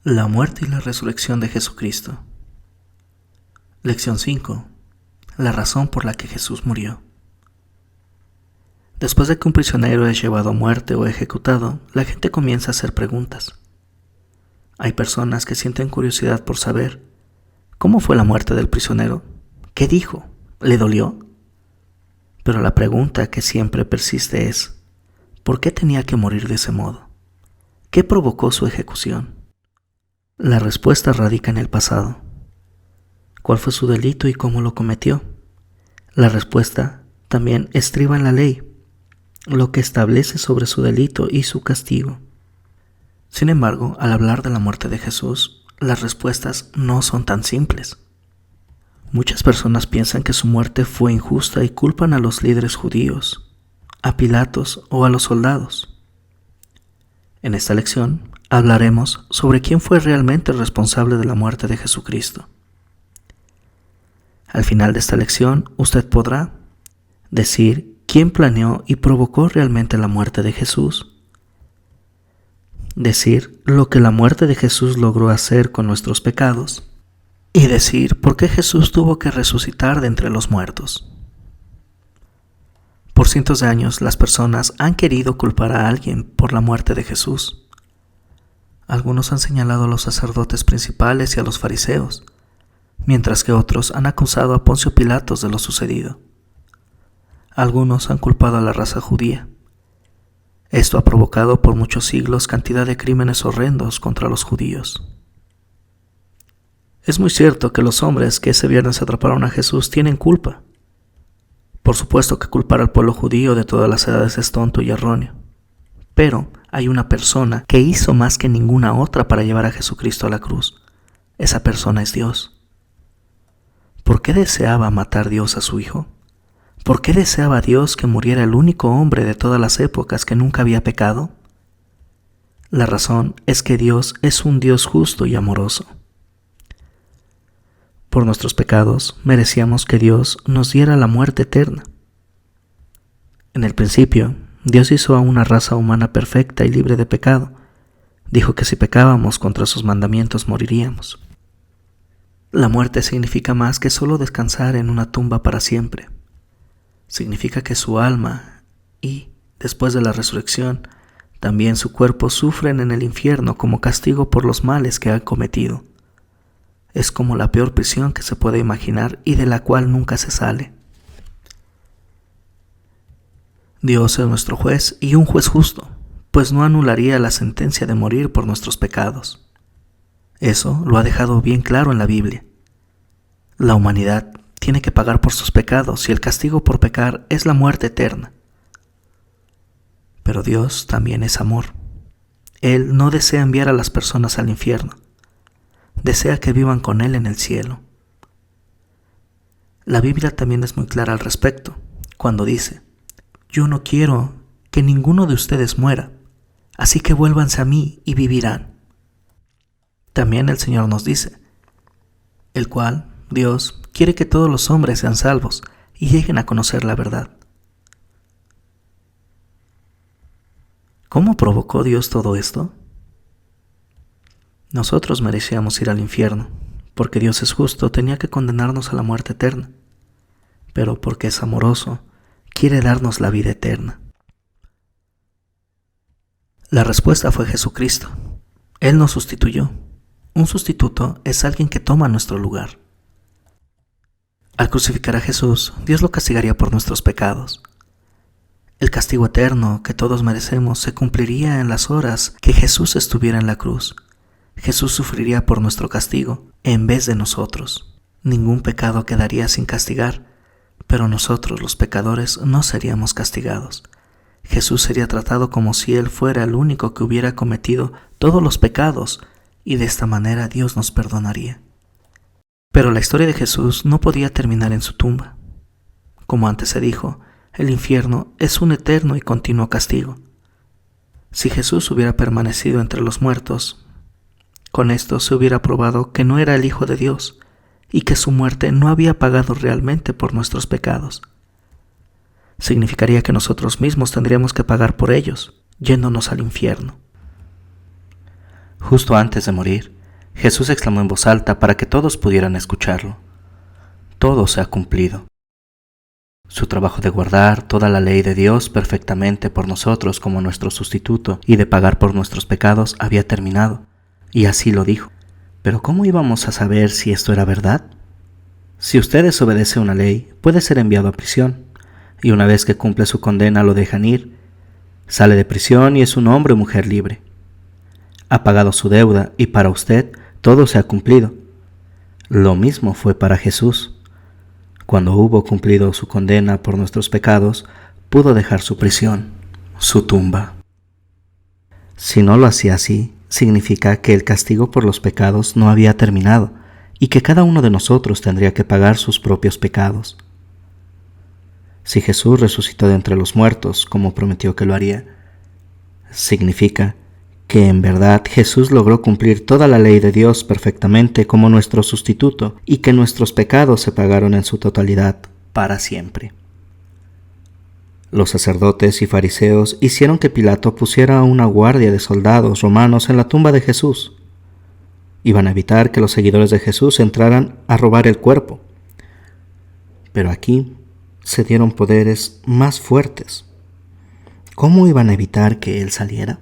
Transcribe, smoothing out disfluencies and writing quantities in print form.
La muerte y la resurrección de Jesucristo. Lección 5. La razón por la que Jesús murió. Después de que un prisionero es llevado a muerte o ejecutado, la gente comienza a hacer preguntas. Hay personas que sienten curiosidad por saber ¿cómo fue la muerte del prisionero? ¿Qué dijo? ¿Le dolió? Pero la pregunta que siempre persiste es ¿por qué tenía que morir de ese modo? ¿Qué provocó su ejecución? La respuesta radica en el pasado. ¿Cuál fue su delito y cómo lo cometió? La respuesta también estriba en la ley, lo que establece sobre su delito y su castigo. Sin embargo, al hablar de la muerte de Jesús, las respuestas no son tan simples. Muchas personas piensan que su muerte fue injusta y culpan a los líderes judíos, a Pilatos o a los soldados. En esta lección hablaremos sobre quién fue realmente el responsable de la muerte de Jesucristo. Al final de esta lección, usted podrá decir quién planeó y provocó realmente la muerte de Jesús, decir lo que la muerte de Jesús logró hacer con nuestros pecados y decir por qué Jesús tuvo que resucitar de entre los muertos. Por cientos de años, las personas han querido culpar a alguien por la muerte de Jesús. Algunos han señalado a los sacerdotes principales y a los fariseos, mientras que otros han acusado a Poncio Pilatos de lo sucedido. Algunos han culpado a la raza judía. Esto ha provocado por muchos siglos cantidad de crímenes horrendos contra los judíos. Es muy cierto que los hombres que ese viernes atraparon a Jesús tienen culpa. Por supuesto que culpar al pueblo judío de todas las edades es tonto y erróneo. Pero hay una persona que hizo más que ninguna otra para llevar a Jesucristo a la cruz. Esa persona es Dios. ¿Por qué deseaba matar Dios a su Hijo? ¿Por qué deseaba Dios que muriera el único hombre de todas las épocas que nunca había pecado? La razón es que Dios es un Dios justo y amoroso. Por nuestros pecados merecíamos que Dios nos diera la muerte eterna. En el principio, Dios hizo a una raza humana perfecta y libre de pecado. Dijo que si pecábamos contra sus mandamientos moriríamos. La muerte significa más que solo descansar en una tumba para siempre. Significa que su alma y, después de la resurrección, también su cuerpo sufren en el infierno como castigo por los males que han cometido. Es como la peor prisión que se puede imaginar y de la cual nunca se sale. Dios es nuestro juez y un juez justo, pues no anularía la sentencia de morir por nuestros pecados. Eso lo ha dejado bien claro en la Biblia. La humanidad tiene que pagar por sus pecados y el castigo por pecar es la muerte eterna. Pero Dios también es amor. Él no desea enviar a las personas al infierno. Desea que vivan con Él en el cielo. La Biblia también es muy clara al respecto, cuando dice: yo no quiero que ninguno de ustedes muera, así que vuélvanse a mí y vivirán. También el Señor nos dice, el cual, Dios, quiere que todos los hombres sean salvos y lleguen a conocer la verdad. ¿Cómo provocó Dios todo esto? Nosotros merecíamos ir al infierno, porque Dios es justo, tenía que condenarnos a la muerte eterna, pero porque es amoroso, quiere darnos la vida eterna. La respuesta fue Jesucristo. Él nos sustituyó. Un sustituto es alguien que toma nuestro lugar. Al crucificar a Jesús, Dios lo castigaría por nuestros pecados. El castigo eterno que todos merecemos se cumpliría en las horas que Jesús estuviera en la cruz. Jesús sufriría por nuestro castigo en vez de nosotros. Ningún pecado quedaría sin castigar, pero nosotros, los pecadores, no seríamos castigados. Jesús sería tratado como si Él fuera el único que hubiera cometido todos los pecados, y de esta manera Dios nos perdonaría. Pero la historia de Jesús no podía terminar en su tumba. Como antes se dijo, el infierno es un eterno y continuo castigo. Si Jesús hubiera permanecido entre los muertos, con esto se hubiera probado que no era el Hijo de Dios y que su muerte no había pagado realmente por nuestros pecados. Significaría que nosotros mismos tendríamos que pagar por ellos, yéndonos al infierno. Justo antes de morir, Jesús exclamó en voz alta para que todos pudieran escucharlo: todo se ha cumplido. Su trabajo de guardar toda la ley de Dios perfectamente por nosotros como nuestro sustituto y de pagar por nuestros pecados había terminado, y así lo dijo. Pero ¿cómo íbamos a saber si esto era verdad? Si usted desobedece una ley, puede ser enviado a prisión, y una vez que cumple su condena lo dejan ir. Sale de prisión y es un hombre o mujer libre. Ha pagado su deuda y para usted todo se ha cumplido. Lo mismo fue para Jesús. Cuando hubo cumplido su condena por nuestros pecados, pudo dejar su prisión, su tumba. Si no lo hacía así, significa que el castigo por los pecados no había terminado y que cada uno de nosotros tendría que pagar sus propios pecados. Si Jesús resucitó de entre los muertos, como prometió que lo haría, significa que en verdad Jesús logró cumplir toda la ley de Dios perfectamente como nuestro sustituto y que nuestros pecados se pagaron en su totalidad para siempre. Los sacerdotes y fariseos hicieron que Pilato pusiera una guardia de soldados romanos en la tumba de Jesús. Iban a evitar que los seguidores de Jesús entraran a robar el cuerpo. Pero aquí se dieron poderes más fuertes. ¿Cómo iban a evitar que él saliera?